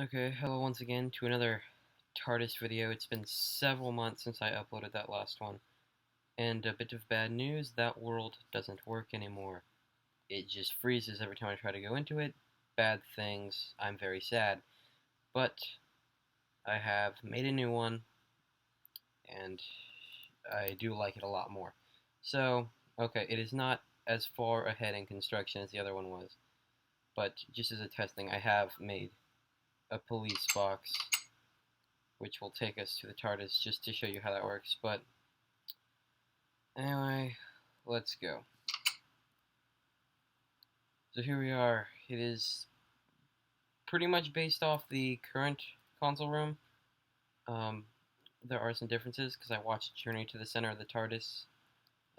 Okay, hello once again to another TARDIS video. It's been several months since I uploaded that last one. And a bit of bad news, that world doesn't work anymore. It just freezes every time I try to go into it. Bad things. I'm very sad. But I have made a new one, and I do like it a lot more. So, okay, it is not as far ahead in construction as the other one was. But just as a testing, I have made a police box which will take us to the TARDIS just to show you how that works. But anyway, let's go. So here we are. It is pretty much based off the current console room. Um, there are some differences because I watched Journey to the Center of the TARDIS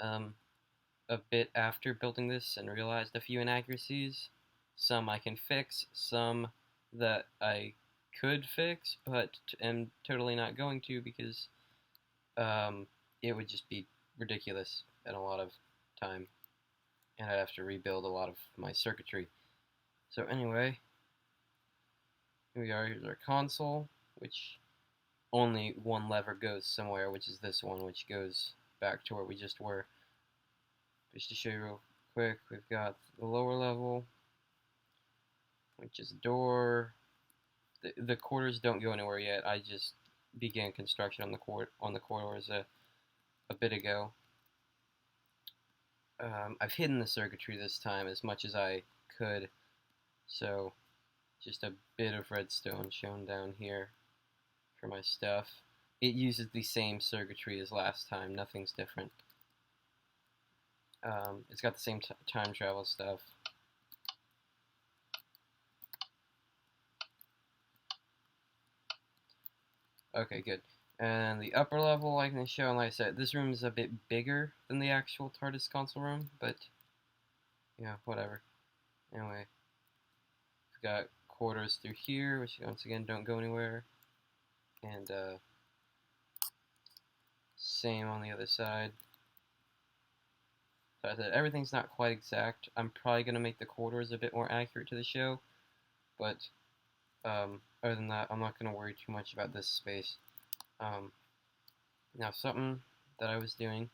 a bit after building this and realized a few inaccuracies. Some I can fix, some that I could fix, but am totally not going to because it would just be ridiculous and a lot of time, and I'd have to rebuild a lot of my circuitry. So anyway, here we are. Here's our console, which only one lever goes somewhere, which is this one, which goes back to where we just were. Just to show you real quick, we've got the lower level, which is a door. The quarters don't go anywhere yet. I just began construction on the corridors a bit ago. I've hidden the circuitry this time as much as I could, so just a bit of redstone shown down here for my stuff. It uses the same circuitry as last time, nothing's different. It's got the same time travel stuff. Okay, good. And the upper level I can show, and like I said, this room is a bit bigger than the actual TARDIS console room, but yeah, whatever. Anyway, we've got quarters through here, which once again don't go anywhere, and same on the other side. So I said everything's not quite exact. I'm probably gonna make the quarters a bit more accurate to the show, but other than that, I'm not gonna worry too much about this space. Now something that I was doing,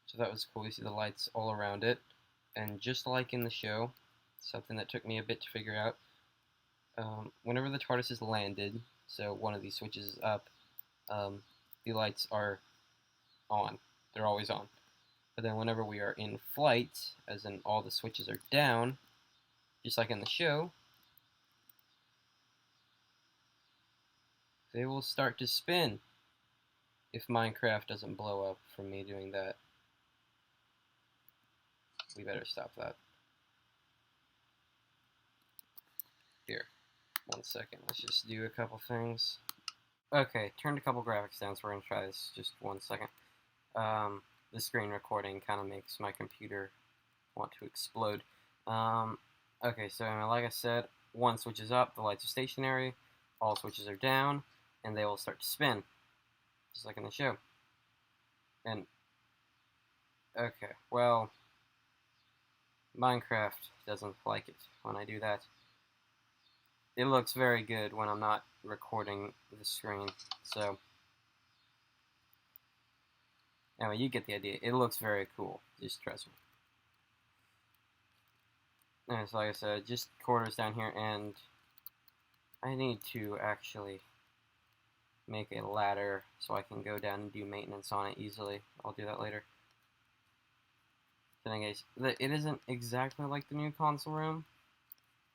so that was cool. You see the lights all around it, and just like in the show, something that took me a bit to figure out. Whenever the TARDIS is landed, so one of these switches is up, the lights are on. They're always on. But then whenever we are in flight, as in all the switches are down, just like in the show, they will start to spin if Minecraft doesn't blow up from me doing that. We better stop that. Here, 1 second. Let's just do a couple things. Okay, turned a couple graphics down, so we're going to try this just 1 second. The screen recording kind of makes my computer want to explode. Okay, so like I said, one switch is up, the lights are stationary, all switches are down, and they will start to spin, just like in the show. And, okay, well, Minecraft doesn't like it when I do that. It looks very good when I'm not recording the screen, so anyway, you get the idea. It looks very cool, just trust me. And so like I said, just quarters down here, and I need to actually make a ladder so I can go down and do maintenance on it easily. I'll do that later. So anyways, it isn't exactly like the new console room,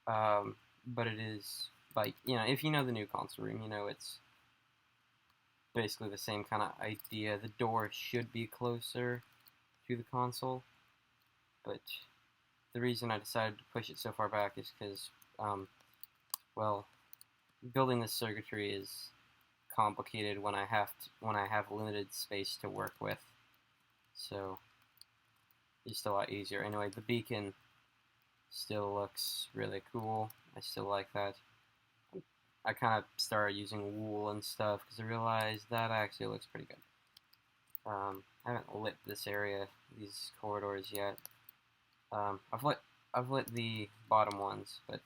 but it is, like, if you know the new console room, it's basically the same kind of idea. The door should be closer to the console, but the reason I decided to push it so far back is because, well, building this circuitry is complicated when I have limited space to work with. So it's a lot easier. Anyway, the beacon still looks really cool. I still like that. I kind of started using wool and stuff because I realized that actually looks pretty good. I haven't lit this area, these corridors yet. I've lit the bottom ones, but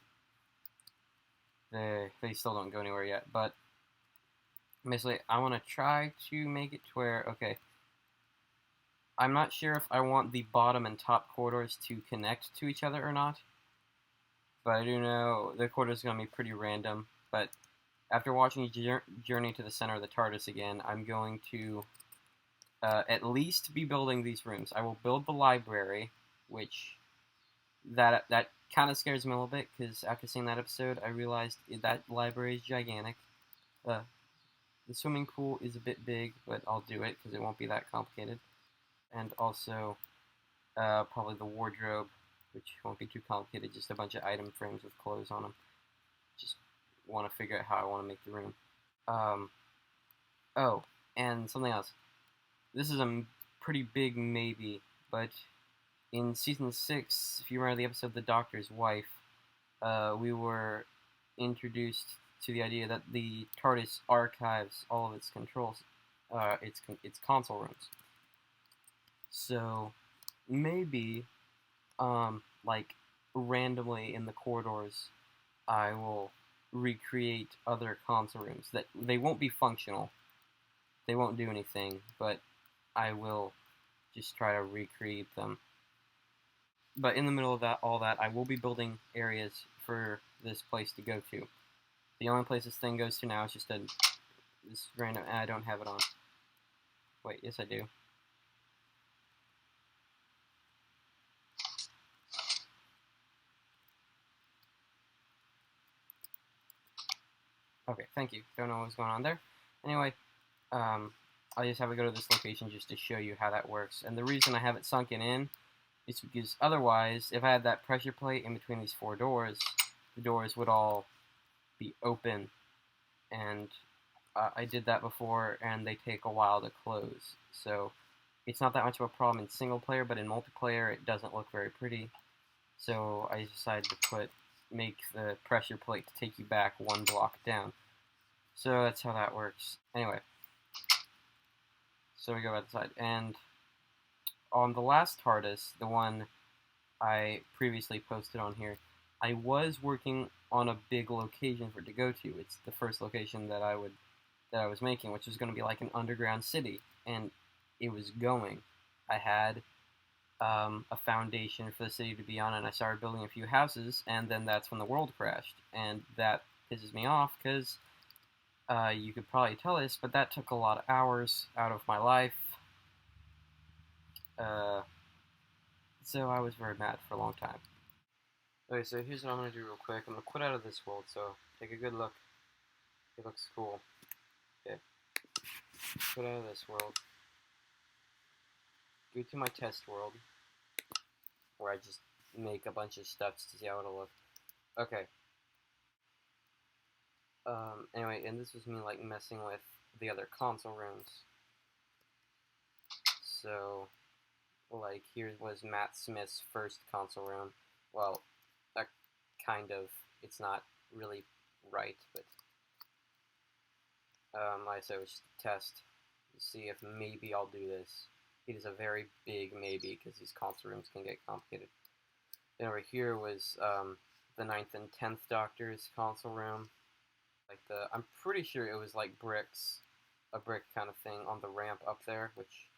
they still don't go anywhere yet. But basically, I want to try to make it to where, okay, I'm not sure if I want the bottom and top corridors to connect to each other or not, but I do know the corridors is going to be pretty random. But after watching Journey to the Center of the TARDIS again, I'm going to at least be building these rooms. I will build the library, which that kind of scares me a little bit, because after seeing that episode, I realized that library is gigantic. Uh, the swimming pool is a bit big, but I'll do it because it won't be that complicated. And also, probably the wardrobe, which won't be too complicated, just a bunch of item frames with clothes on them. Just want to figure out how I want to make the room. Oh, and something else. This is a pretty big maybe, but in season 6, if you remember the episode The Doctor's Wife, we were introduced to the idea that the TARDIS archives all of its controls, its console rooms. So maybe, like randomly in the corridors, I will recreate other console rooms that they won't be functional. They won't do anything, but I will just try to recreate them. But in the middle of all that, I will be building areas for this place to go to. The only place this thing goes to now is just this random. I don't have it on. Wait, yes I do. Okay, thank you. Don't know what was going on there. Anyway, I just have to go to this location just to show you how that works. And the reason I have it sunken in is because otherwise, if I had that pressure plate in between these 4 doors, the doors would all be open. And I did that before, and they take a while to close. So it's not that much of a problem in single player, but in multiplayer, it doesn't look very pretty. So I decided to make the pressure plate to take you back 1 block down. So that's how that works. Anyway, so we go outside, and on the last TARDIS, the one I previously posted on here, I was working on a big location for it to go to. It's the first location that I was making, which was going to be like an underground city, and it was going. I had a foundation for the city to be on, and I started building a few houses, and then that's when the world crashed, and that pisses me off because you could probably tell this, but that took a lot of hours out of my life. So I was very mad for a long time. Okay, so here's what I'm going to do real quick. I'm going to quit out of this world, so take a good look. It looks cool. Okay. Quit out of this world. Go to my test world, where I just make a bunch of stuff to see how it'll look. Okay. Anyway, and this was me, like, messing with the other console rooms. So, like, here was Matt Smith's first console room. Well, that kind of, it's not really right, but, like I said, it was just a test to see if maybe I'll do this. It is a very big maybe, because these console rooms can get complicated. Then over here was, the 9th and 10th Doctor's console room. Like I'm pretty sure it was like bricks, a brick kind of thing on the ramp up there, which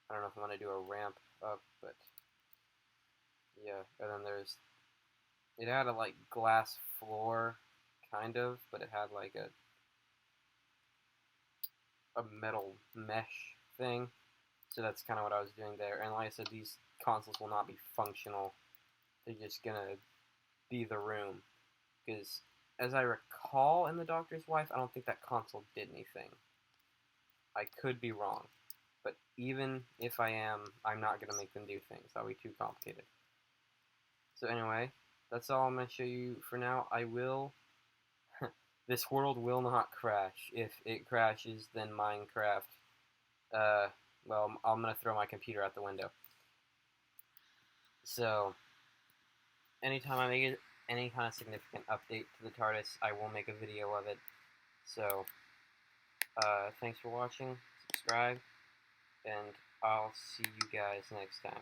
I don't know if I'm gonna do a ramp up, but yeah. And then it had a like glass floor, kind of, but it had like a metal mesh thing. So that's kind of what I was doing there. And like I said, these consoles will not be functional. They're just gonna be the room, because as I recall in The Doctor's Wife, I don't think that console did anything. I could be wrong. But even if I am, I'm not going to make them do things. That would be too complicated. So anyway, that's all I'm going to show you for now. I will... this world will not crash. If it crashes, then Minecraft... well, I'm going to throw my computer out the window. So, anytime I make any kind of significant update to the TARDIS, I will make a video of it. So, thanks for watching, subscribe, and I'll see you guys next time.